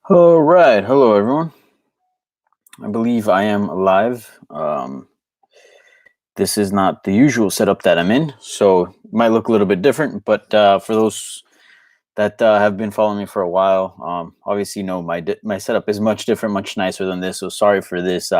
All right. Hello, everyone. I believe I am live. This is not the usual setup that I'm in, so it might look a little bit different. But for those that have been following me for a while, obviously know my setup is much different, much nicer than this. So sorry for this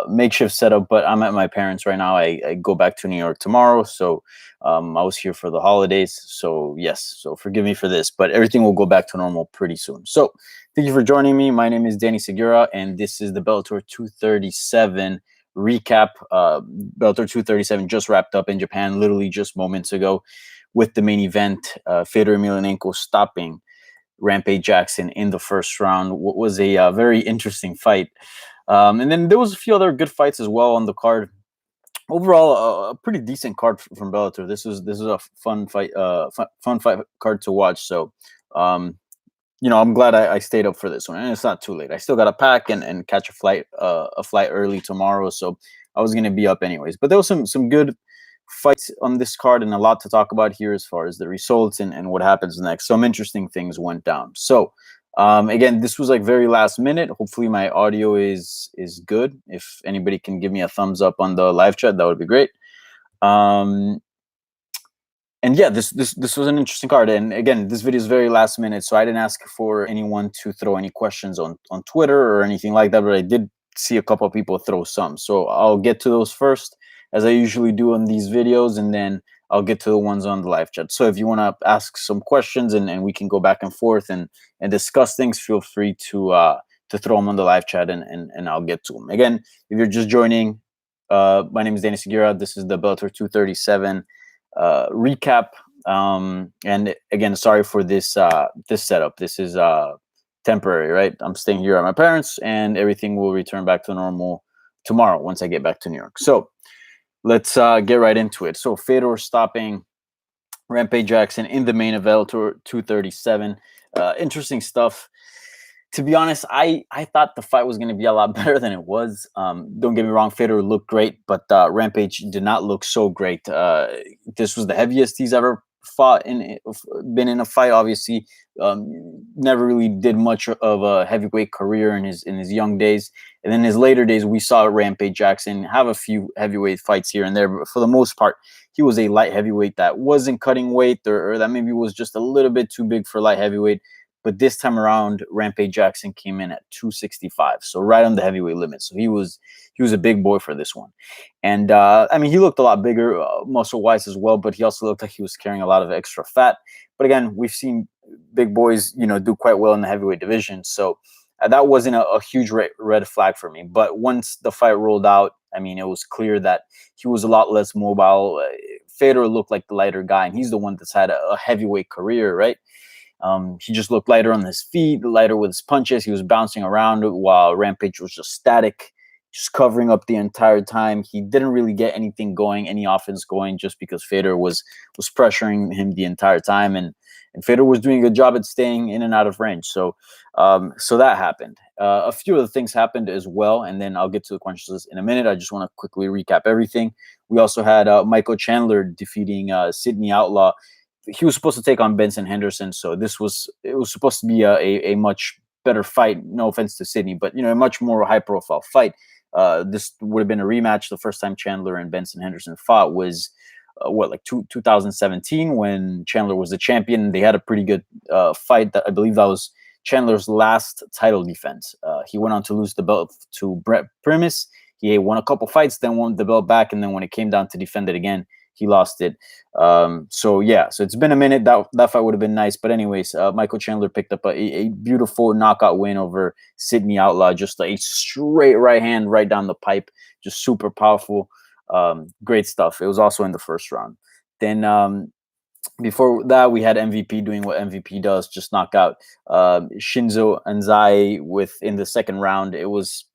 makeshift setup. But I'm at my parents right now. I go back to New York tomorrow, so I was here for the holidays. So yes, so forgive me for this, but everything will go back to normal pretty soon. So thank you for joining me. My name is Danny Segura, and this is the Bellator 237 recap. Bellator 237 just wrapped up in Japan, literally just moments ago, with the main event, Fedor Emelianenko stopping Rampage Jackson in the first round. What was a very interesting fight. And then there was a few other good fights as well on the card. Overall, a pretty decent card from Bellator. This is a fun fight, fun fight card to watch. So, I'm glad I stayed up for this one, and it's not too late. I still got to pack and catch a flight early tomorrow, so I was gonna be up anyways. But there was some good fights on this card, and a lot to talk about here as far as the results and what happens next. Some interesting things went down. So, again, this was like very last minute. Hopefully, my audio is good. If anybody can give me a thumbs up on the live chat, that would be great. Um, and yeah, this was an interesting card. And again, this video is very last minute, so I didn't ask for anyone to throw any questions on Twitter or anything like that, but I did see a couple of people throw some. So I'll get to those first, as I usually do on these videos, and then I'll get to the ones on the live chat. So if you want to ask some questions and we can go back and forth and discuss things, feel free to throw them on the live chat and I'll get to them. Again, if you're just joining, my name is Danny Segura. This is the Bellator 237 recap. And again, sorry for this setup. This is temporary, right? I'm staying here at my parents, and everything will return back to normal tomorrow once I get back to New York. So let's get right into it. So Fedor stopping Rampage Jackson in the main event, 237. Interesting stuff. To be honest, I thought the fight was going to be a lot better than it was. Don't get me wrong, Fedor looked great, but Rampage did not look so great. This was the heaviest he's ever been in a fight. Obviously, never really did much of a heavyweight career in his young days, and in his later days, we saw Rampage Jackson have a few heavyweight fights here and there, but for the most part, he was a light heavyweight that wasn't cutting weight, or that maybe was just a little bit too big for light heavyweight. But this time around, Rampage Jackson came in at 265, so right on the heavyweight limit. So he was a big boy for this one. And I mean, he looked a lot bigger, muscle-wise as well, but he also looked like he was carrying a lot of extra fat. But again, we've seen big boys, do quite well in the heavyweight division. So that wasn't a huge red flag for me. But once the fight rolled out, I mean, it was clear that he was a lot less mobile. Fedor looked like the lighter guy, and he's the one that's had a heavyweight career, right? He just looked lighter on his feet, lighter with his punches. He was bouncing around while Rampage was just static, just covering up the entire time. He didn't really get anything going, any offense going, just because Fedor was pressuring him the entire time, and Fedor was doing a good job at staying in and out of range. So that happened. A few other things happened as well, and then I'll get to the questions in a minute. I just want to quickly recap everything. We also had Michael Chandler defeating Sidney Outlaw. He was supposed to take on Benson Henderson, so it was supposed to be a much better fight. No offense to Sidney, but a much more high profile fight. This would have been a rematch. The first time Chandler and Benson Henderson fought was 2017, when Chandler was the champion. They had a pretty good fight. I believe that was Chandler's last title defense. He went on to lose the belt to Brett Primus. He won a couple fights, then won the belt back, and then when it came down to defend it again, he lost it. So it's been a minute. That fight would have been nice. But anyways, Michael Chandler picked up a beautiful knockout win over Sidney Outlaw. Just a straight right hand right down the pipe. Just super powerful. Great stuff. It was also in the first round. Then before that, we had MVP doing what MVP does, just knock out Shinsho Anzai in the second round. It was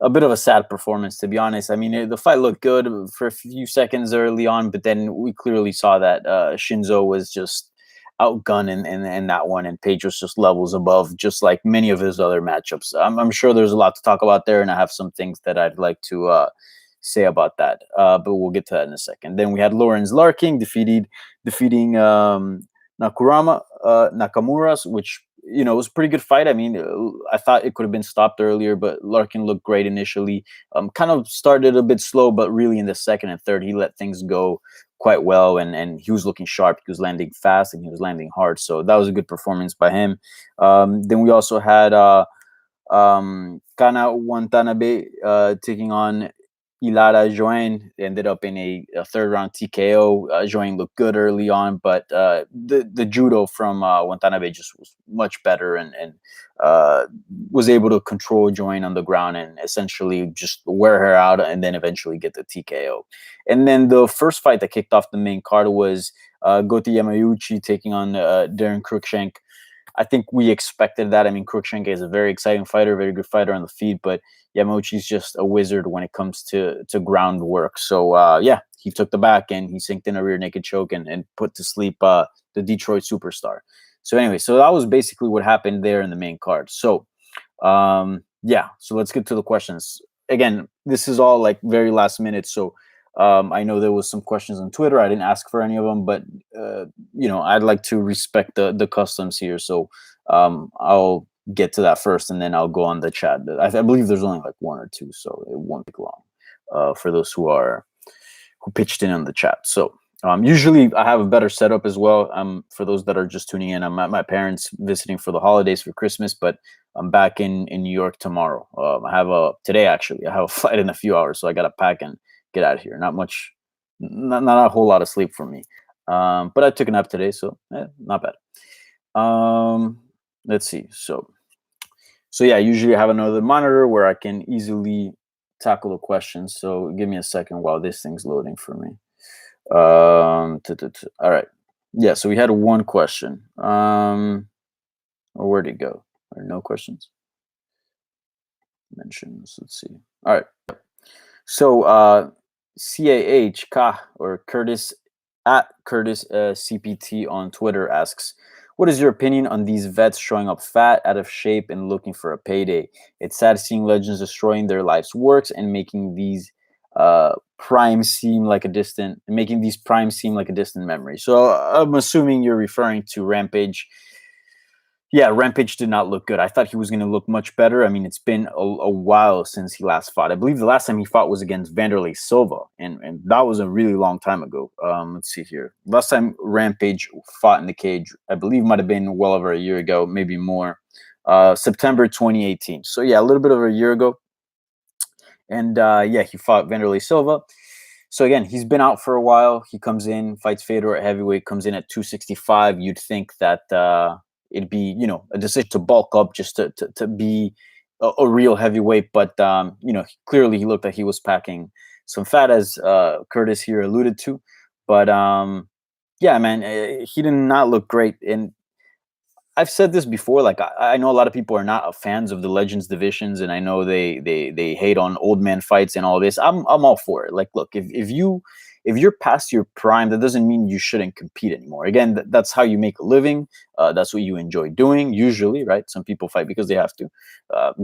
a bit of a sad performance, to be honest. I mean, the fight looked good for a few seconds early on, but then we clearly saw that Shinzo was just outgunned in that one, and Page was just levels above, just like many of his other matchups. I'm sure there's a lot to talk about there, and I have some things that I'd like to say about that, but we'll get to that in a second. Then we had Lawrence Larkin defeating Nakamura's, which it was a pretty good fight. I mean, I thought it could have been stopped earlier, but Larkin looked great initially. Kind of started a bit slow, but really in the second and third, he let things go quite well, and he was looking sharp. He was landing fast and he was landing hard. So that was a good performance by him. Then we also had Kana Watanabe taking on Ilara Join. Ended up in a third round TKO. Join looked good early on, but the judo from Watanabe just was much better, and uh, was able to control Join on the ground and essentially just wear her out, and then eventually get the TKO. And then the first fight that kicked off the main card was Goti Yamauchi taking on Darren Cruikshank. I think we expected that. I mean, Cruikshank is a very exciting fighter, very good fighter on the feet, but Yamauchi's just a wizard when it comes to groundwork. So yeah, he took the back and he sinked in a rear naked choke and put to sleep the Detroit superstar. So anyway, so that was basically what happened there in the main card. So yeah, so let's get to the questions. Again, this is all like very last minute, so I know there was some questions on Twitter. I didn't ask for any of them, but I'd like to respect the customs here. So I'll get to that first, and then I'll go on the chat. I believe there's only like one or two, so it won't take long for those who pitched in on the chat. So usually I have a better setup as well. For those that are just tuning in, I'm at my parents visiting for the holidays for Christmas, but I'm back in New York tomorrow. I have today actually. I have a flight in a few hours, so I got to pack and get out of here. Not much, not a whole lot of sleep for me. But I took a nap today, so not bad. Let's see. So yeah, usually I have another monitor where I can easily tackle the questions. So give me a second while this thing's loading for me. All right. Yeah, so we had one question. Or where'd it go? Or no questions? Mentions. Let's see. All right. So CAH or Curtis at Curtis CPT on Twitter asks, what is your opinion on these vets showing up fat, out of shape, and looking for a payday? It's sad seeing legends destroying their life's works and making these primes seem like a distant memory. So I'm assuming you're referring to Rampage. Yeah, Rampage did not look good. I thought he was going to look much better. I mean, it's been a while since he last fought. I believe the last time he fought was against Vanderlei Silva, and that was a really long time ago. Let's see here. Last time Rampage fought in the cage, I believe might have been well over a year ago, maybe more. September 2018. So yeah, a little bit over a year ago. And yeah, he fought Vanderlei Silva. So again, he's been out for a while. He comes in, fights Fedor at heavyweight, comes in at 265. You'd think that it'd be, a decision to bulk up just to be a real heavyweight. But, clearly he looked like he was packing some fat, as Curtis here alluded to. But yeah, man, he did not look great. And I've said this before. Like I know a lot of people are not fans of the Legends divisions, and I know they hate on old man fights and all this. I'm all for it. Like, look, if you're past your prime, that doesn't mean you shouldn't compete anymore. Again, that's how you make a living. That's what you enjoy doing, usually, right? Some people fight because they have to.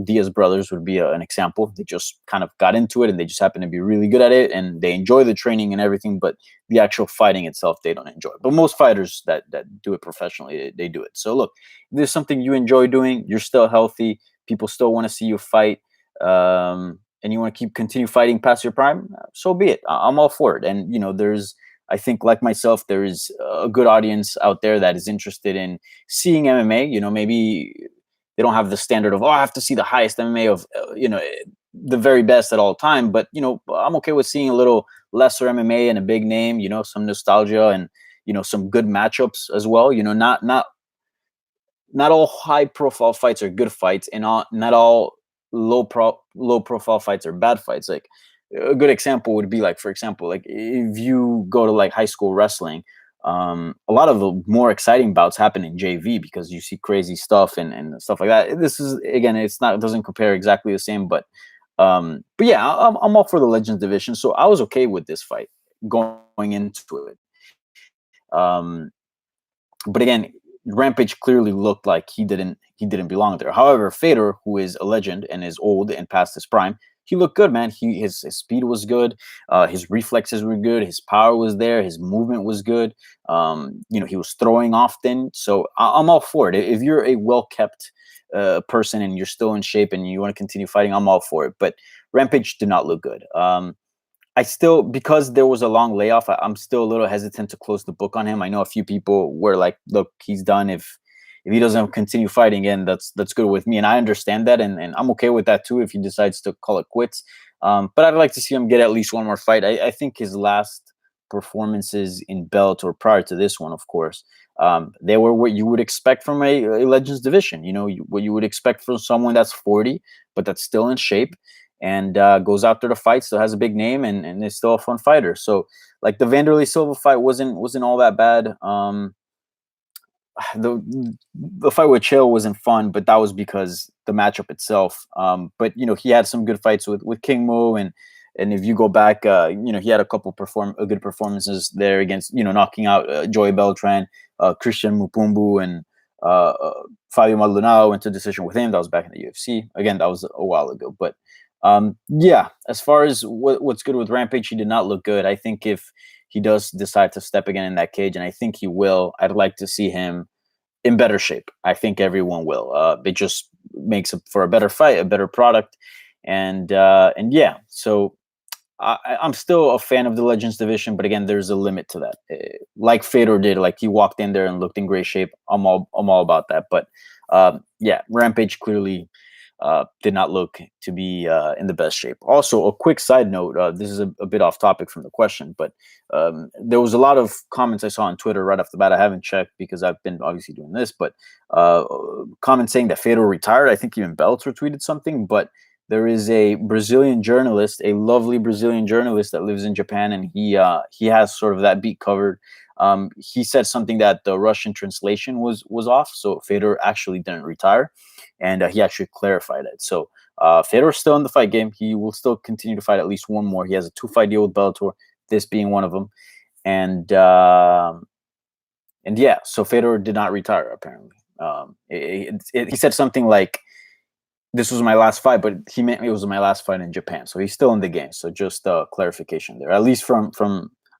Diaz brothers would be an example. They just kind of got into it, and they just happen to be really good at it, and they enjoy the training and everything. But the actual fighting itself, they don't enjoy. But most fighters that do it professionally, they do it. So look, if there's something you enjoy doing, you're still healthy, people still want to see you fight, and you want to continue fighting past your prime, so be it. I'm all for it. And there's, I think, like myself, there is a good audience out there that is interested in seeing MMA. Maybe they don't have the standard of, I have to see the highest MMA of the very best at all time. But I'm okay with seeing a little lesser MMA and a big name. Some nostalgia and some good matchups as well. Not all high profile fights are good fights, and not all low profile fights are bad fights. Like a good example would be, like, for example, like if you go to like high school wrestling, a lot of the more exciting bouts happen in JV because you see crazy stuff and stuff like that. This is, again, it doesn't compare exactly the same, but yeah, I'm all for the Legends division, so I was okay with this fight going into it. But again, Rampage clearly looked like he didn't belong there. However, Fedor, who is a legend and is old and past his prime, he looked good, man. His speed was good, his reflexes were good, his power was there, his movement was good. He was throwing often, so I'm all for it. If you're a well kept person and you're still in shape and you want to continue fighting, I'm all for it. But Rampage did not look good. I still, because there was a long layoff, I'm still a little hesitant to close the book on him. I know a few people were like, "Look, he's done. If he doesn't continue fighting again, that's good with me," and I understand that, and I'm okay with that too if he decides to call it quits. But I'd like to see him get at least one more fight. I think his last performances in Bellator prior to this one, of course, they were what you would expect from a Legends division. What you would expect from someone that's 40 but that's still in shape and goes out there to fight, still has a big name, and is still a fun fighter. So like the Vanderlei Silva fight wasn't all that bad. The fight with Chael wasn't fun, but that was because the matchup itself. But he had some good fights with King Mo, and if you go back, he had a couple good performances there against knocking out Joey Beltran, Christian Mupumbu, and Fabio Maldonado went to decision with him. That was back in the UFC. Again, that was a while ago, but yeah. As far as what's good with Rampage, he did not look good. I think if he does decide to step again in that cage, and I think he will, I'd like to see him in better shape. I think everyone will. It just makes it for a better fight, a better product, and yeah. So I'm still a fan of the Legends division, but again, there's a limit to that. Like Fedor did, like he walked in there and looked in great shape. I'm all about that. But yeah, Rampage clearly did not look to be in the best shape. Also, a quick side note, this is a bit off topic from the question, but there was a lot of comments I saw on Twitter right off the bat. I haven't checked because I've been obviously doing this, but comments saying that Fedor retired. I think even Bellator tweeted something, but there is a Brazilian journalist, a lovely Brazilian journalist that lives in Japan, and he has sort of that beat covered. He said something that the Russian translation was off, so Fedor actually didn't retire, and he actually clarified it. So Fedor's still in the fight game. He will still continue to fight at least one more. He has a 2-fight deal with Bellator, this being one of them, and yeah, so Fedor did not retire apparently. He said something like, "This was my last fight," but he meant it was my last fight in Japan. So he's still in the game. So just clarification there. At least from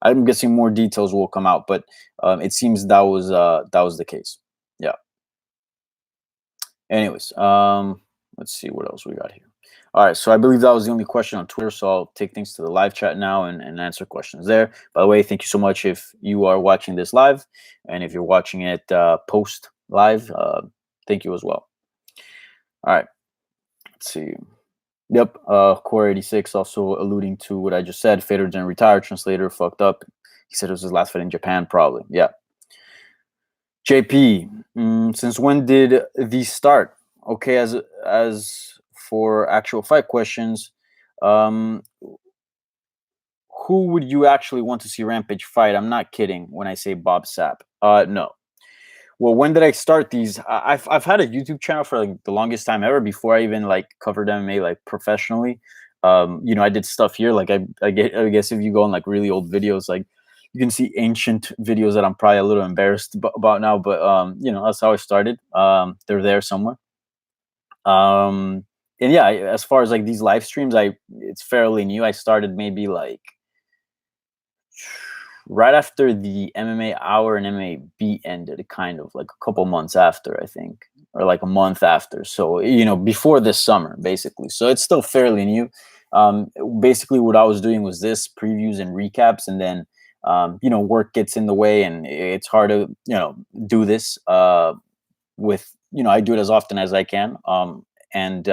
I'm guessing more details will come out, but it seems that was the case. Yeah. Anyways, let's see what else we got here. All right, so I believe that was the only question on Twitter. So I'll take things to the live chat now and answer questions there. By the way, thank you so much if you are watching this live, and if you're watching it post live, thank you as well. All right. Let's see. Yep. Core 86 also alluding to what I just said. Fedor didn't retire. Translator fucked up. He said it was his last fight in Japan, probably. Yeah. JP, since when did these start? Okay, as for actual fight questions, who would you actually want to see Rampage fight? I'm not kidding when I say Bob Sapp. No. Well, when did I start these? I've had a YouTube channel for like the longest time ever before I even like covered MMA like professionally. I did stuff here. Like I guess if you go on like really old videos, like you can see ancient videos that I'm probably a little embarrassed about now, but that's how I started. They're there somewhere. And yeah, as far as like these live streams, it's fairly new. I started maybe like right after the MMA Hour and MMA Beat ended, kind of like a couple months after, I think, or like a month after. So, before this summer, basically. So it's still fairly new. Basically, what I was doing was this previews and recaps, and then, work gets in the way, and it's hard to, do this with, I do it as often as I can. And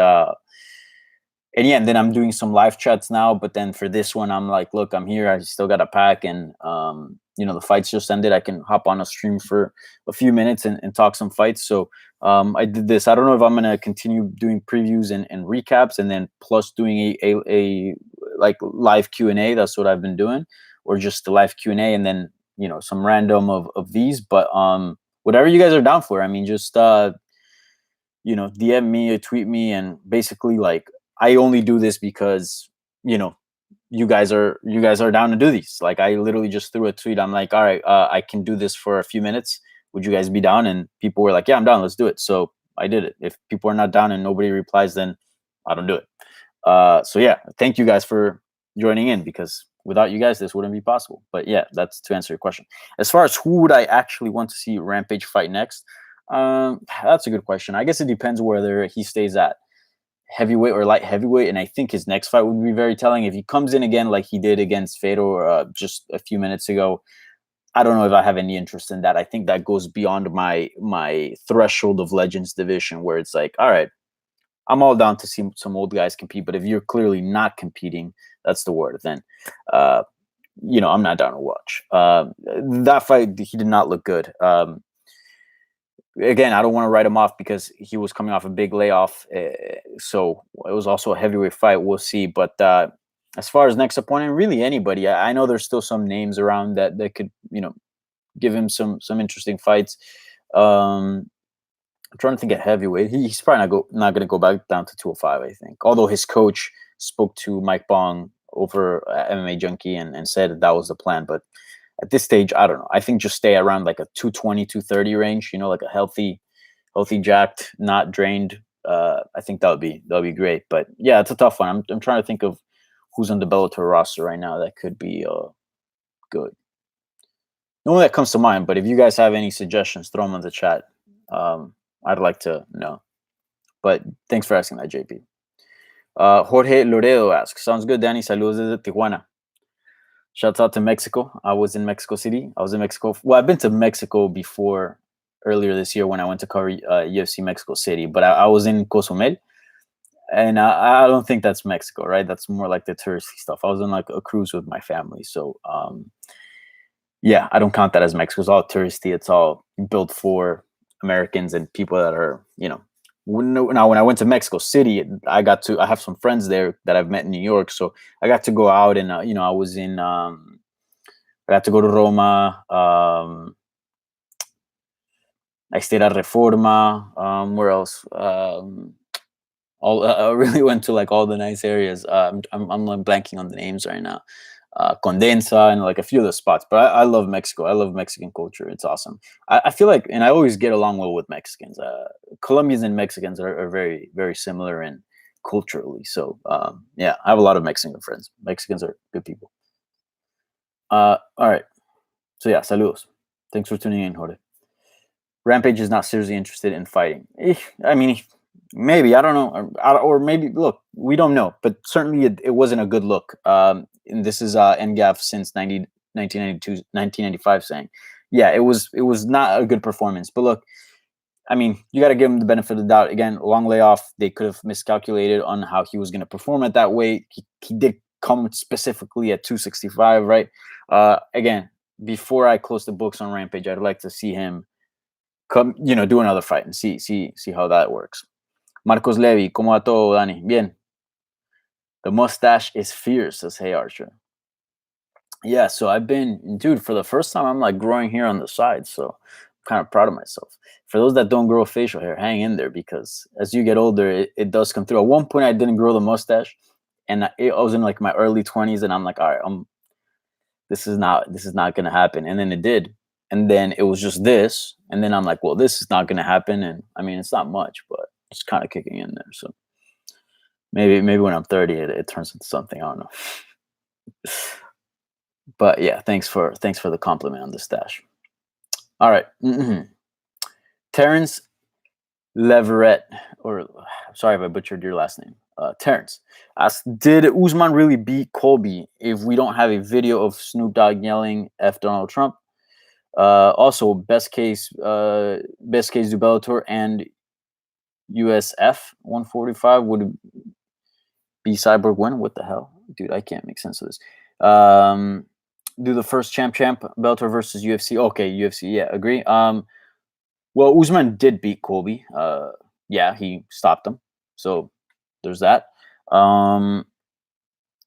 yeah, and then I'm doing some live chats now. But then for this one, I'm like, look, I'm here. I still got a pack, and the fights just ended. I can hop on a stream for a few minutes and talk some fights. So I did this. I don't know if I'm gonna continue doing previews and recaps, and then plus doing a like live Q&A. That's what I've been doing, or just the live Q&A, and then some random of these. But whatever you guys are down for. I mean, just DM me or tweet me, and basically like. I only do this because, you guys are down to do these. Like I literally just threw a tweet. I'm like, all right, I can do this for a few minutes. Would you guys be down? And people were like, yeah, I'm down. Let's do it. So I did it. If people are not down and nobody replies, then I don't do it. So yeah, thank you guys for joining in, because without you guys, this wouldn't be possible. But yeah, that's to answer your question. As far as who would I actually want to see Rampage fight next, that's a good question. I guess it depends whether he stays at heavyweight or light heavyweight, and I think his next fight would be very telling. If he comes in again like he did against Fedor just a few minutes ago, I don't know if I have any interest in that. I think that goes beyond my threshold of Legends division, where it's like, all right, I'm all down to see some old guys compete, but if you're clearly not competing, that's the word. Then, I'm not down to watch. That fight, he did not look good. Again, I don't want to write him off because he was coming off a big layoff, so it was also a heavyweight fight. We'll see, but as far as next opponent, really anybody. I know there's still some names around that could give him some interesting fights. I'm trying to think at heavyweight. He's probably not going to go back down to 205, I think. Although his coach spoke to Mike Bong over MMA Junkie and said that was the plan. But at this stage, I don't know. I think just stay around like a 220, 230 range, like a healthy, jacked, not drained. I think that would be great. But yeah, it's a tough one. I'm trying to think of who's on the Bellator roster right now that could be good. No one that comes to mind, but if you guys have any suggestions, throw them in the chat. I'd like to know. But thanks for asking that, JP. Jorge Loredo asks, sounds good, Danny. Saludos desde Tijuana. Shouts out to Mexico. I was in Mexico City. I was in Mexico. Well, I've been to Mexico before earlier this year when I went to cover UFC Mexico City, but I was in Cozumel. And I don't think that's Mexico, right? That's more like the touristy stuff. I was on like a cruise with my family. So, yeah, I don't count that as Mexico. It's all touristy. It's all built for Americans and people that are, now when I went to Mexico City, I have some friends there that I've met in New York. So I got to go out and, I got to go to Roma. I stayed at Reforma. Where else? I really went to like all the nice areas. I'm like blanking on the names right now. Condensa and like a few of the spots, but I love Mexico. I love Mexican culture. It's awesome. I feel like, and I always get along well with Mexicans. Colombians and Mexicans are very, very similar and culturally. So yeah, I have a lot of Mexican friends. Mexicans are good people. All right. So yeah, saludos. Thanks for tuning in, Jorge. Rampage is not seriously interested in fighting. I mean, maybe, I don't know, or maybe, look, we don't know, but certainly it wasn't a good look. And this is NGAF since 1992, 1995 saying, yeah, it was not a good performance. But look, I mean, you got to give him the benefit of the doubt. Again, long layoff, they could have miscalculated on how he was going to perform at that weight. He did come specifically at 265, right? Again, before I close the books on Rampage, I'd like to see him come, do another fight and see how that works. Marcos Levy, ¿cómo va todo, Dani? Bien. The mustache is fierce, says Hey Archer. Yeah, so I've been, dude, for the first time, I'm like growing hair on the side, so I'm kind of proud of myself. For those that don't grow facial hair, hang in there, because as you get older, it does come through. At one point, I didn't grow the mustache, and I was in like my early 20s, and I'm like, all right, this is not gonna happen, and then it did. And then it was just this, and then I'm like, well, this is not going to happen. And I mean, it's not much, but it's kind of kicking in there. So maybe when I'm 30, it turns into something. I don't know. But yeah, thanks for the compliment on the stash. All right. Terrence Leverett, or sorry if I butchered your last name. Terrence asked, did Usman really beat Colby if we don't have a video of Snoop Dogg yelling F Donald Trump? Also, best case do Bellator and USF 145 would be Cyborg win. What the hell, dude? I can't make sense of this. Do the first champ Bellator versus UFC. Okay, UFC. Yeah, agree. Well, Usman did beat Colby. Yeah, he stopped him. So there's that.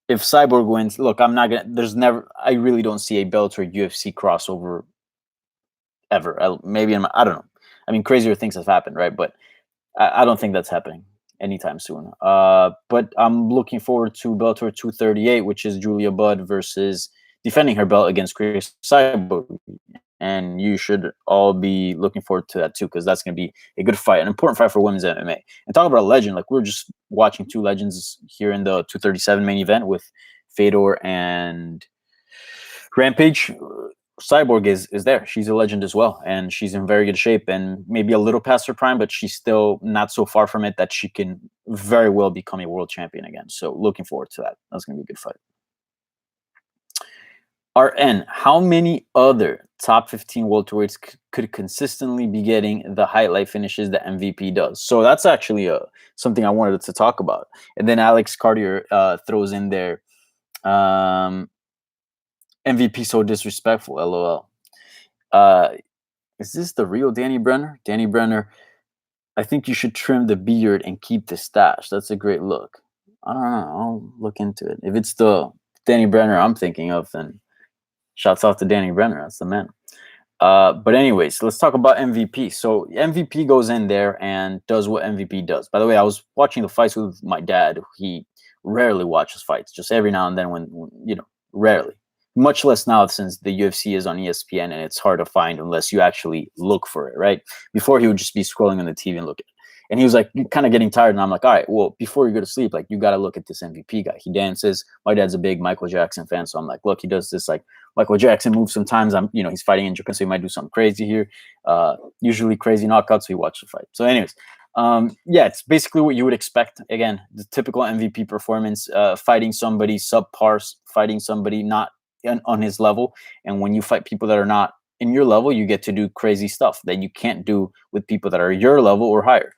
If Cyborg wins, look, I'm not gonna. I really don't see a Bellator UFC crossover ever. I don't know. I mean, crazier things have happened, right? But I don't think that's happening anytime soon. But I'm looking forward to Bellator 238, which is Julia Budd versus defending her belt against Chris Cyborg. and you should all be looking forward to that too, because that's going to be a good fight, an important fight for women's MMA. And talk about a legend, like we're just watching two legends here in the 237 main event with Fedor and Rampage. Cyborg is there. She's a legend as well, and she's in very good shape, and maybe a little past her prime, but she's still not so far from it that she can very well become a world champion again. So looking forward to that. That's going to be a good fight. RN, how many other top 15 welterweights could consistently be getting the highlight finishes that MVP does? So that's actually something I wanted to talk about. And then Alex Cartier throws in there, MVP so disrespectful, LOL. Is this the real Danny Brenner? Danny Brenner, I think you should trim the beard and keep the stash. That's a great look. I don't know. I'll look into it. If it's the Danny Brenner I'm thinking of, then shouts out to Danny Brenner. That's the man. But anyways, let's talk about MVP. So MVP goes in there and does what MVP does. By the way, I was watching the fights with my dad. He rarely watches fights, just every now and then when rarely. Much less now since the UFC is on ESPN and it's hard to find unless you actually look for it, right? Before he would just be scrolling on the TV and looking. And he was like kind of getting tired. And I'm like, all right, well, before you go to sleep, like you got to look at this MVP guy. He dances. My dad's a big Michael Jackson fan. So I'm like, look, he does this like Michael Jackson moves sometimes. He's fighting in Japan, so he might do something crazy here. Usually crazy knockouts. So we watch the fight. So anyways, it's basically what you would expect. Again, the typical MVP performance, fighting somebody subpar, fighting somebody not on his level. And when you fight people that are not in your level, you get to do crazy stuff that you can't do with people that are your level or higher.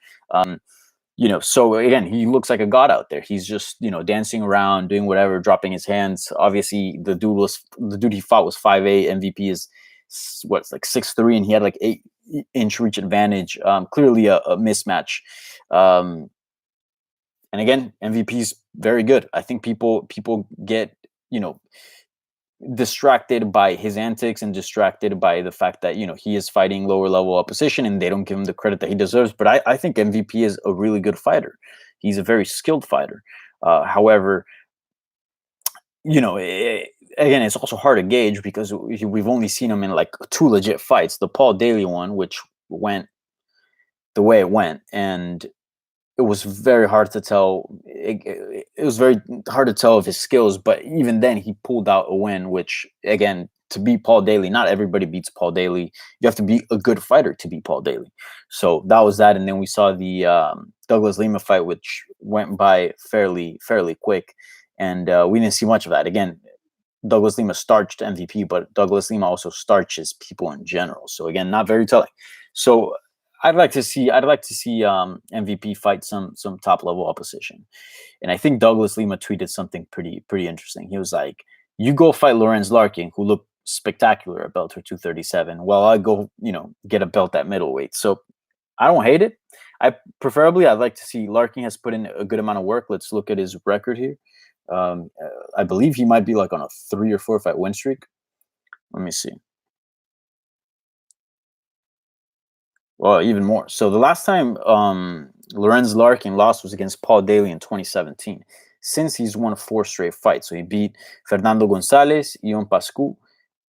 So again, he looks like a god out there. He's just, dancing around, doing whatever, dropping his hands. Obviously, the dude he fought was 5'8". MVP is what's like 6'3", and he had like 8-inch reach advantage. Clearly a mismatch. And again, MVP is very good. I think people get, distracted by his antics and distracted by the fact that he is fighting lower level opposition and they don't give him the credit that he deserves. But I think MVP is a really good fighter. He's a very skilled fighter. However, again, it's also hard to gauge because we've only seen him in like 2 legit fights. The Paul Daly one, which went the way it went, and it was very hard to tell. It was very hard to tell of his skills, but even then, he pulled out a win. Which, again, to beat Paul Daly, not everybody beats Paul Daly. You have to be a good fighter to beat Paul Daly. So that was that, and then we saw the Douglas Lima fight, which went by fairly quick, and we didn't see much of that. Again, Douglas Lima starched MVP, but Douglas Lima also starches people in general. So again, not very telling. So I'd like to see MVP fight some top level opposition, and I think Douglas Lima tweeted something pretty interesting. He was like, "You go fight Lorenz Larkin, who looked spectacular at Bellator 237, while I go, get a belt at middleweight." So I don't hate it. I'd like to see Larkin has put in a good amount of work. Let's look at his record here. I believe he might be like on a 3 or 4 fight win streak. Let me see. Well, even more. So the last time Lorenz Larkin lost was against Paul Daly in 2017. Since he's won 4 straight fights. So he beat Fernando Gonzalez, Ion Pascu,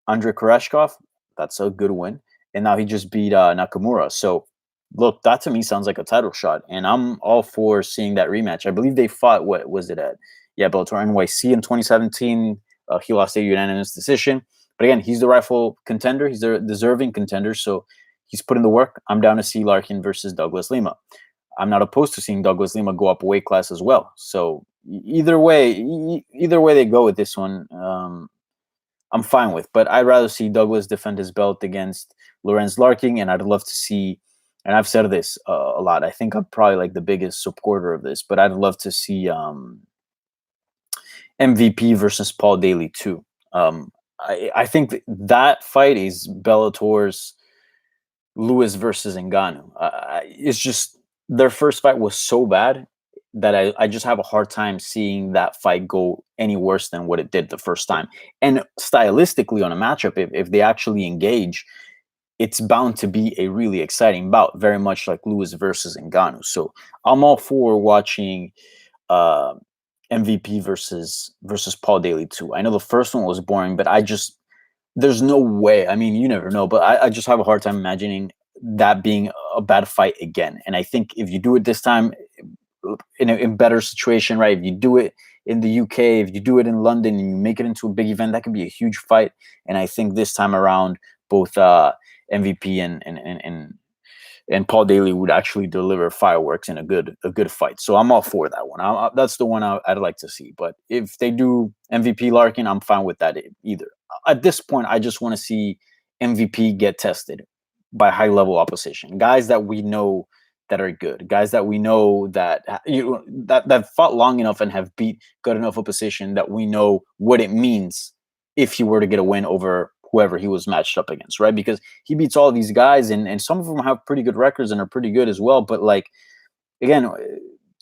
Andrei Koreshkov. That's a good win. And now he just beat Nakamura. So look, that to me sounds like a title shot. And I'm all for seeing that rematch. I believe they fought, what was it at? Yeah, Bellator NYC in 2017. He lost a unanimous decision. But again, he's the rightful contender. He's the deserving contender. So he's put in the work. I'm down to see Larkin versus Douglas Lima. I'm not opposed to seeing Douglas Lima go up a weight class as well. So either way they go with this one, I'm fine with. But I'd rather see Douglas defend his belt against Lorenz Larkin, and I'd love to see, and I've said this a lot, I think I'm probably like the biggest supporter of this, but I'd love to see MVP versus Paul Daly too. I think that fight is Bellator's Lewis versus Ngannou. It's just their first fight was so bad that I just have a hard time seeing that fight go any worse than what it did the first time. And stylistically on a matchup, if they actually engage, it's bound to be a really exciting bout, very much like Lewis versus Ngannou. So I'm all for watching MVP versus Paul Daly too. I know the first one was boring, but I just there's no way. I mean, you never know, but I just have a hard time imagining that being a bad fight again. And I think if you do it this time in a better situation, right? If you do it in the UK, if you do it in London, and you make it into a big event, that could be a huge fight. And I think this time around, both MVP and Paul Daly would actually deliver fireworks in a good fight. So I'm all for that one. That's the one I'd like to see. But if they do MVP Larkin, I'm fine with that either. At this point, I just want to see MVP get tested by high level opposition, guys that we know that are good, guys that we know that that fought long enough and have beat good enough opposition that we know what it means if he were to get a win over whoever he was matched up against, right? Because he beats all these guys, and some of them have pretty good records and are pretty good as well. But like again,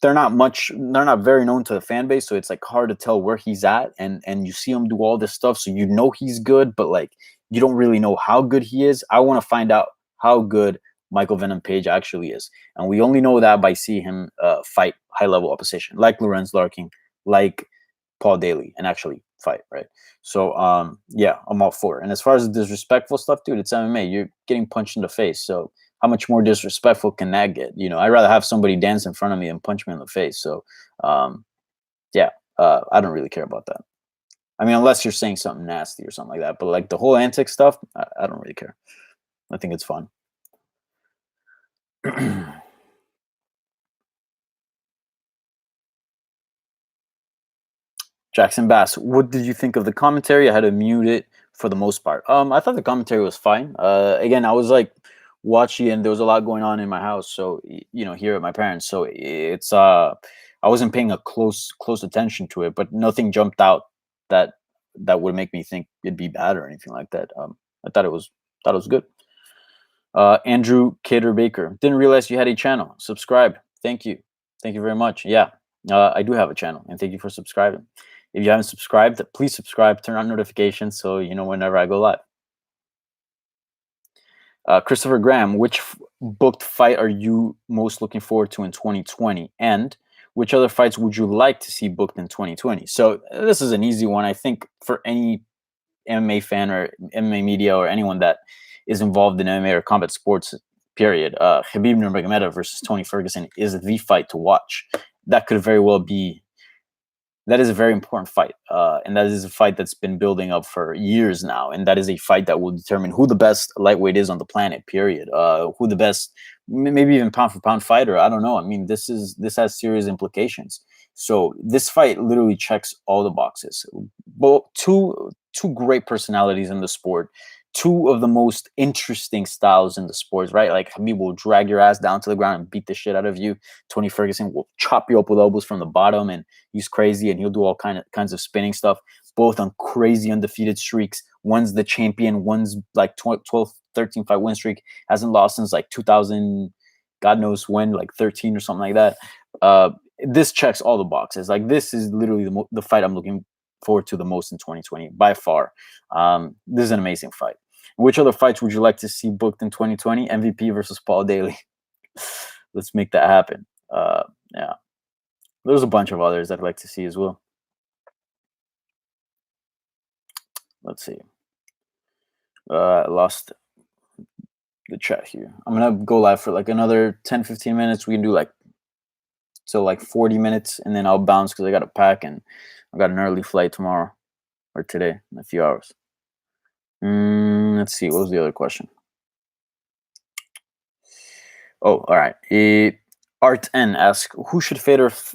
they're not very known to the fan base, so it's like hard to tell where he's at. And you see him do all this stuff, so you know he's good, but like you don't really know how good he is. I want to find out how good Michael Venom Page actually is, and we only know that by seeing him fight high level opposition, like Lorenz Larkin, like Paul Daly, and actually fight, right? So yeah, I'm all for it. And as far as the disrespectful stuff, dude, it's MMA. You're getting punched in the face. So how much more disrespectful can that get? I'd rather have somebody dance in front of me and punch me in the face. So um yeah, I don't really care about that. I mean, unless you're saying something nasty or something like that. But like the whole antic stuff, I don't really care. I think it's fun. Jackson Bass, what did you think of the commentary? I had to mute it for the most part. I thought the commentary was fine. Again, I was like watching, and there was a lot going on in my house, so here at my parents. So it's I wasn't paying a close attention to it, but nothing jumped out that would make me think it'd be bad or anything like that. I thought it was good. Andrew Cater Baker, didn't realize you had a channel. Subscribe. Thank you very much. Yeah, I do have a channel, and thank you for subscribing. If you haven't subscribed, please subscribe, turn on notifications so you know whenever I go live. Christopher Graham, which booked fight are you most looking forward to in 2020? And which other fights would you like to see booked in 2020? So this is an easy one. I think for any MMA fan or MMA media or anyone that is involved in MMA or combat sports, period, Khabib Nurmagomedov versus Tony Ferguson is the fight to watch. That could very well be. That is a very important fight, and that is a fight that's been building up for years now, and that is a fight that will determine who the best lightweight is on the planet. Period. Who the best, maybe even pound for pound fighter. I don't know. I mean, this has serious implications. So this fight literally checks all the boxes. Both two great personalities in the sport, two of the most interesting styles in the sports, right? Like Khabib will drag your ass down to the ground and beat the shit out of you. Tony Ferguson will chop you up with elbows from the bottom, and he's crazy, and he'll do all kinds of spinning stuff. Both on crazy undefeated streaks. One's the champion, one's like 12, 13 fight win streak. Hasn't lost since like 2000, God knows when, like 13 or something like that. This checks all the boxes. Like this is literally the fight I'm looking forward to the most in 2020 by far. This is an amazing fight. Which other fights would you like to see booked in 2020? MVP versus Paul Daly. Let's make that happen. Yeah, there's a bunch of others I'd like to see as well. Let's see. I lost the chat here. I'm gonna go live for like another 10-15 minutes. We can do like 40 minutes, and then I'll bounce because I got to pack, and I got an early flight tomorrow or today in a few hours. Let's see. What was the other question? Oh, all right. Art N asks, who should Fedor's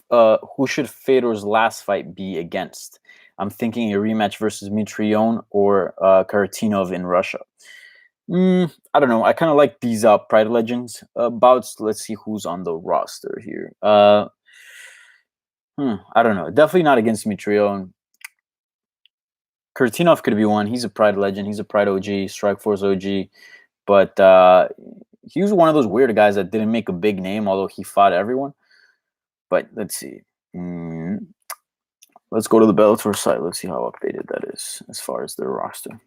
last fight be against? I'm thinking a rematch versus Mitrione or Karatinov in Russia. I don't know. I kind of like these Pride Legends bouts. Let's see who's on the roster here. I don't know. Definitely not against Mitrione. Karatinov could be one. He's a Pride Legend. He's a Pride OG, Strikeforce OG. But he was one of those weird guys that didn't make a big name, although he fought everyone. But let's see. Let's go to the Bellator site. Let's see how updated that is as far as their roster.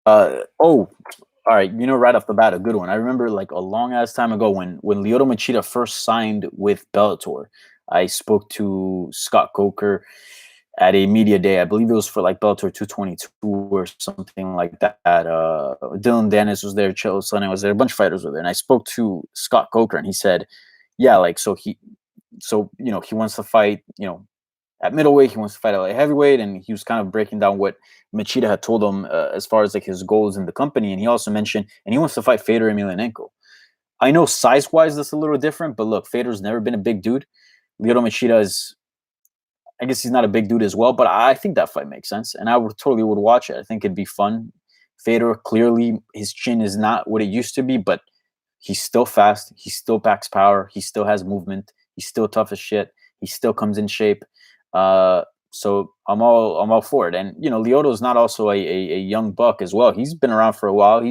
All right. Right off the bat, a good one. I remember like a long ass time ago when Lyoto Machida first signed with Bellator, I spoke to Scott Coker, at a media day. I believe it was for like Bellator 222 or something like that. Dylan Dennis was there, Chael Sonnen was there, a bunch of fighters were there, and I spoke to Scott Coker, and he said, "Yeah, like he wants to fight, at middleweight, he wants to fight at light heavyweight," and he was kind of breaking down what Machida had told him as far as like his goals in the company, and he also mentioned, and he wants to fight Fedor Emelianenko. I know size wise that's a little different, but look, Fedor's never been a big dude. Lyoto Machida is, I guess he's not a big dude as well, but I think that fight makes sense, and I would totally would watch it. I think it'd be fun. Fedor, clearly his chin is not what it used to be, but he's still fast. He still packs power. He still has movement. He's still tough as shit. He still comes in shape. So I'm all for it. And Lyoto is not also a young buck as well. He's been around for a while.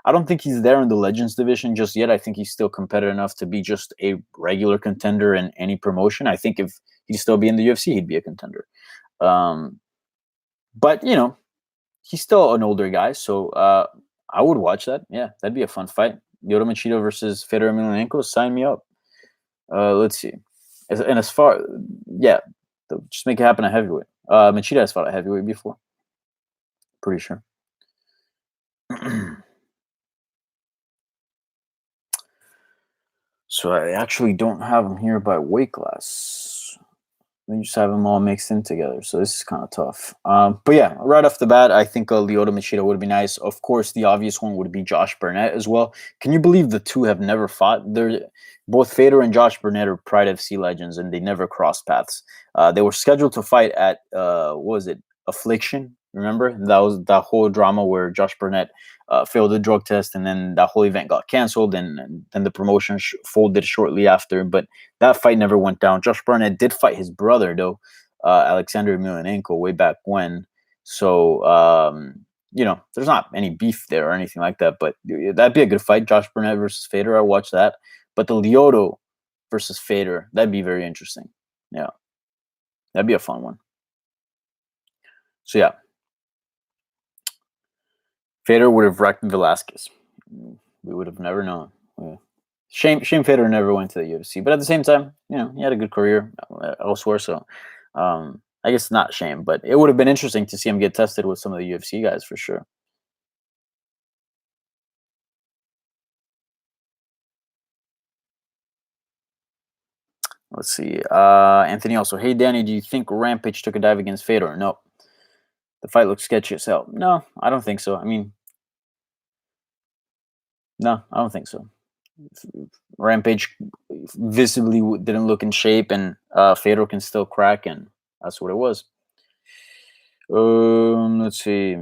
I don't think he's there in the Legends division just yet. I think he's still competitive enough to be just a regular contender in any promotion. I think if he'd still be in the UFC, he'd be a contender. But he's still an older guy, so I would watch that. Yeah, that'd be a fun fight. Lyoto Machida versus Fedor Emelianenko. Sign me up. Let's see. And as far, yeah, just make it happen at heavyweight. Machida has fought at heavyweight before. Pretty sure. So I actually don't have them here by weight class. They just have them all mixed in together. So this is kind of tough. But yeah, right off the bat, I think Lyoto Machida would be nice. Of course, the obvious one would be Josh Burnett as well. Can you believe the two have never fought? Both Fedor and Josh Burnett are Pride FC legends, and they never crossed paths. They were scheduled to fight at what was it? Affliction. Remember that was that whole drama where Josh Burnett failed the drug test, and then that whole event got canceled, and then the promotion folded shortly after. But that fight never went down. Josh Burnett did fight his brother though, Alexander Emelianenko, way back when. So there's not any beef there or anything like that. But that'd be a good fight, Josh Burnett versus Fedor. I watch that. But the Lyoto versus Fedor, that'd be very interesting. Yeah, that'd be a fun one. So yeah, Fedor would have wrecked Velasquez. We would have never known. Yeah. Shame Fedor never went to the UFC, but at the same time, he had a good career elsewhere. So I guess not shame, but it would have been interesting to see him get tested with some of the UFC guys for sure. Let's see. Anthony also, hey Danny, do you think Rampage took a dive against Fedor? No. The fight looks sketchy as hell. No, I don't think so. I mean, no, I don't think so. Rampage visibly didn't look in shape, and Fedor can still crack, and that's what it was. Let's see.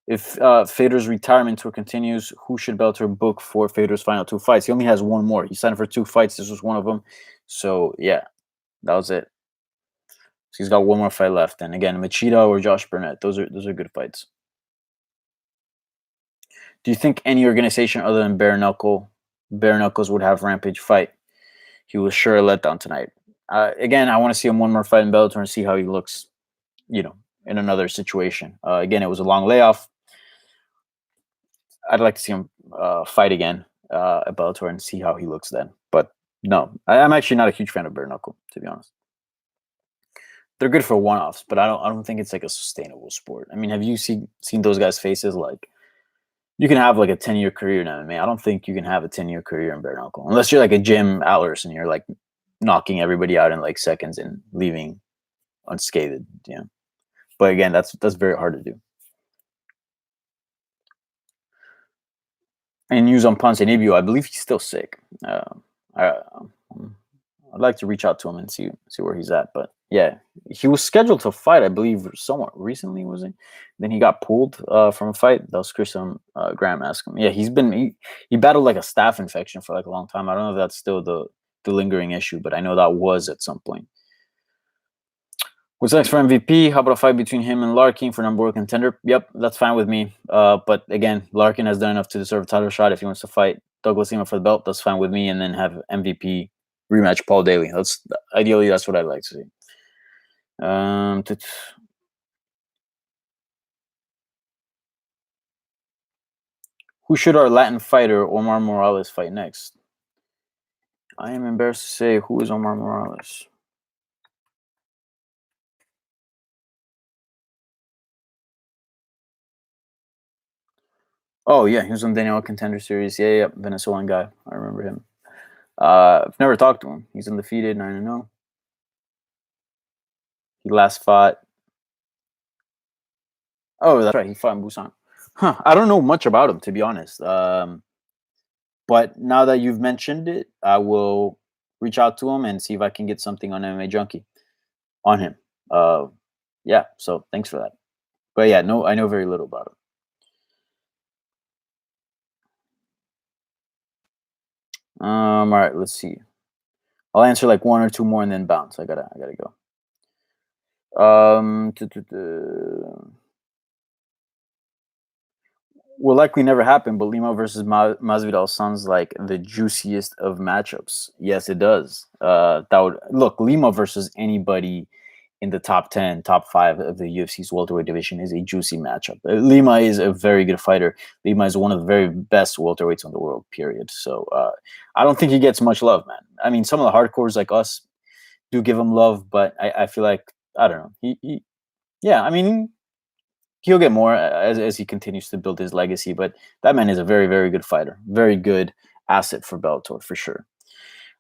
If Fedor's retirement tour continues, who should Bellator book for Fedor's final two fights? He only has one more. He signed for 2 fights. This was one of them. So yeah, that was it. So he's got one more fight left. And again, Machida or Josh Burnett. Those are good fights. Do you think any organization other than Bare Knuckles would have Rampage fight? He was sure a letdown tonight. Again, I want to see him one more fight in Bellator and see how he looks, in another situation. Again, it was a long layoff. I'd like to see him fight again at Bellator and see how he looks then. But no, I'm actually not a huge fan of Bare Knuckle, to be honest. They're good for one-offs, but I don't think it's like a sustainable sport. I mean, have you seen those guys' faces? Like, you can have like a 10-year career in MMA. I don't think you can have a 10-year career in bare knuckle unless you're like a Jim Allers and you're like knocking everybody out in like seconds and leaving unscathed. Yeah, but again, that's very hard to do. And news on Ponce Nibio, I believe he's still sick. I'd like to reach out to him and see where he's at. But yeah, he was scheduled to fight, I believe, somewhat recently, was he? Then he got pulled from a fight. That was Chris Graham asked him. Yeah, he battled like a staph infection for like a long time. I don't know if that's still the lingering issue, but I know that was at some point. What's next for MVP? How about a fight between him and Larkin for number one contender? Yep, that's fine with me. But again, Larkin has done enough to deserve a title shot. If he wants to fight Douglas Lima for the belt, that's fine with me. And then have MVP rematch Paul Daly. Ideally that's what I'd like to see. Who should our Latin fighter Omar Morales fight next? I am embarrassed to say, who is Omar Morales? Oh yeah, he was on Daniel Contender Series. Yeah, yeah, Venezuelan guy. I remember him. I've never talked to him. He's undefeated, 9-0. He last fought. Oh, that's right. He fought in Busan. Huh. I don't know much about him, to be honest. But now that you've mentioned it, I will reach out to him and see if I can get something on MMA Junkie on him. Uh, yeah. So thanks for that. But yeah, no, I know very little about him. All right. Let's see. I'll answer like one or two more and then bounce. I gotta go. Um, tu- tu- tu- will likely never happen, but Lima versus Masvidal sounds like the juiciest of matchups. Yes, it does. That would look Lima versus anybody in the top 10, top 5 of the UFC's welterweight division is a juicy matchup. Lima is a very good fighter. Lima is one of the very best welterweights in the world, period. So I don't think he gets much love, man. I mean, some of the hardcores like us do give him love, but I feel like, I don't know. Yeah, I mean, he'll get more as he continues to build his legacy, but that man is a very, very good fighter. Very good asset for Bellator, for sure.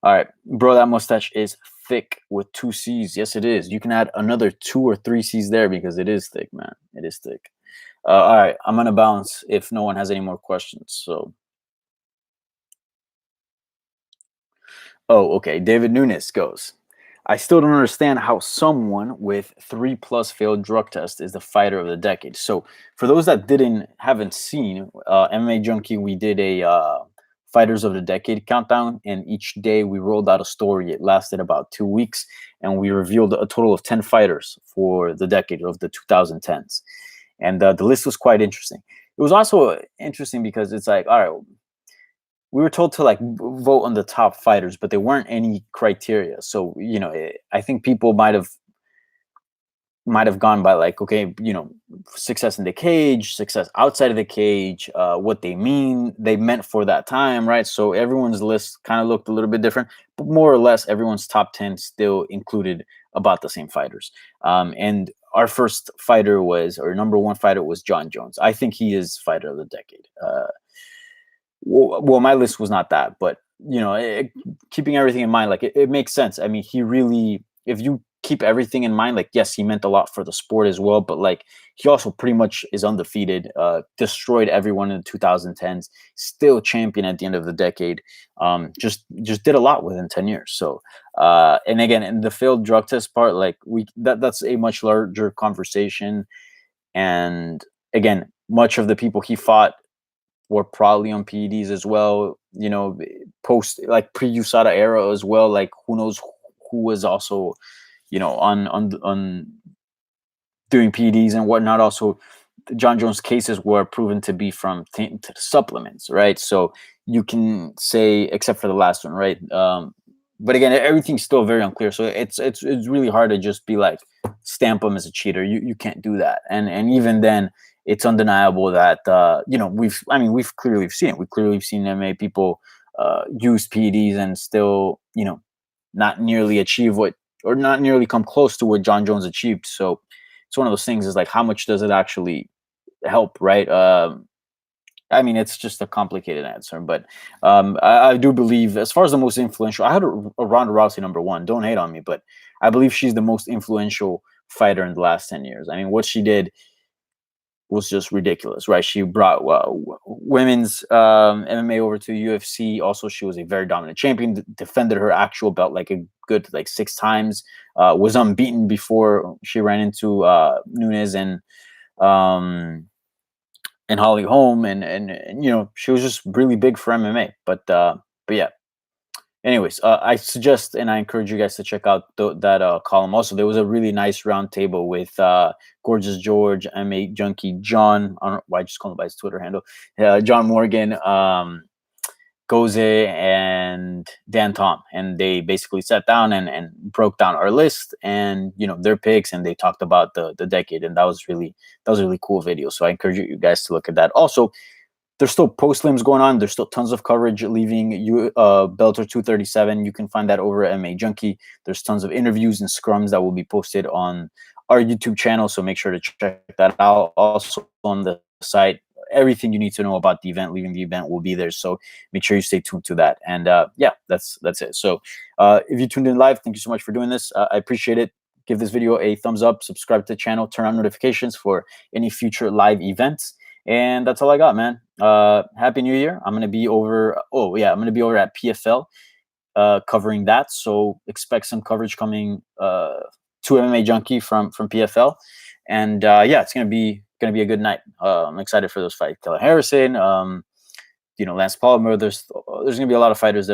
All right, bro, that mustache is thick with 2 C's. Yes, it is. You can add another 2 or 3 C's there because it is thick, man. It is thick. All right, I'm gonna bounce if no one has any more questions. So, oh, okay. David Nunes goes. I still don't understand how someone with 3+ failed drug tests is the fighter of the decade. So, for those that haven't seen MMA Junkie, we did a fighters of the decade countdown, and each day we rolled out a story. It lasted about 2 weeks, and we revealed a total of 10 fighters for the decade of the 2010s. And the list was quite interesting. It was also interesting because it's like, all right, we were told to like vote on the top fighters, but there weren't any criteria. So I think people might have gone by like, okay, success in the cage, success outside of the cage, what they meant for that time, right? So everyone's list kind of looked a little bit different, but more or less everyone's top 10 still included about the same fighters. And our first fighter was, or number one fighter was John Jones. I think he is fighter of the decade. Well, my list was not that, but keeping everything in mind, like it makes sense. I mean, he really, if you keep everything in mind, like yes, he meant a lot for the sport as well, but like he also pretty much is undefeated, destroyed everyone in the 2010s, still champion at the end of the decade, just did a lot within 10 years. So, and again, in the failed drug test part, like that's a much larger conversation, and again, much of the people he fought were probably on PEDs as well, post like pre USADA era as well. Like who knows who was also, on doing PEDs and whatnot. Also, John Jones cases were proven to be from tainted supplements, right? So you can say, except for the last one, right? But again, everything's still very unclear. So it's really hard to just be like stamp him as a cheater. You can't do that. And even then, it's undeniable that we've clearly seen it. We've clearly seen MMA people use PEDs and still not nearly achieve what, or not nearly come close to what John Jones achieved. So it's one of those things. Is like, how much does it actually help, right? I mean, it's just a complicated answer, but I do believe, as far as the most influential, I had a Ronda Rousey number one. Don't hate on me, but I believe she's the most influential fighter in the last 10 years. I mean, what she did was just ridiculous, right? She brought women's MMA over to UFC. Also, she was a very dominant champion. Defended her actual belt like a good like 6 times. Was unbeaten before she ran into Nunes um, and Holly Holm, and she was just really big for MMA. But yeah. Anyways, I suggest and I encourage you guys to check out that column. Also, there was a really nice round table with Gorgeous George, MMA Junkie John. I don't know why I just call him by his Twitter handle. John Morgan, Goze, and Dan Tom, and they basically sat down and broke down our list and their picks, and they talked about the decade, and that was a really cool video. So I encourage you guys to look at that. Also, there's still post limbs going on. There's still tons of coverage leaving Bellator 237. You can find that over at MMA Junkie. There's tons of interviews and scrums that will be posted on our YouTube channel, so make sure to check that out. Also on the site, everything you need to know about the event, leaving the event, will be there. So make sure you stay tuned to that. And yeah, that's it. So if you tuned in live, thank you so much for doing this. I appreciate it. Give this video a thumbs up, subscribe to the channel, turn on notifications for any future live events. And that's all I got, man. Happy New Year. I'm going to be over. Oh, yeah. I'm going to be over at PFL covering that. So expect some coverage coming to MMA Junkie from PFL. And yeah, it's going to be a good night. I'm excited for those fights. Keller Harrison, Lance Palmer. There's going to be a lot of fighters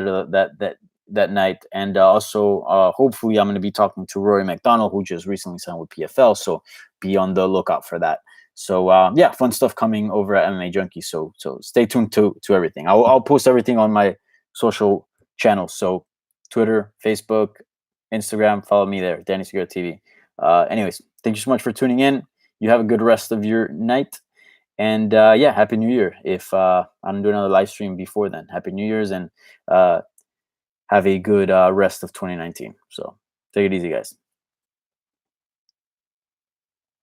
that night. And also, hopefully, I'm going to be talking to Rory McDonald, who just recently signed with PFL. So be on the lookout for that. So yeah, fun stuff coming over at MMA Junkie. So stay tuned to everything. I'll post everything on my social channels. So Twitter, Facebook, Instagram. Follow me there, Danny Segura TV. Anyways, thank you so much for tuning in. You have a good rest of your night. And yeah, Happy New Year. If I don't do another live stream before then, Happy New Year's, and have a good rest of 2019. So take it easy, guys.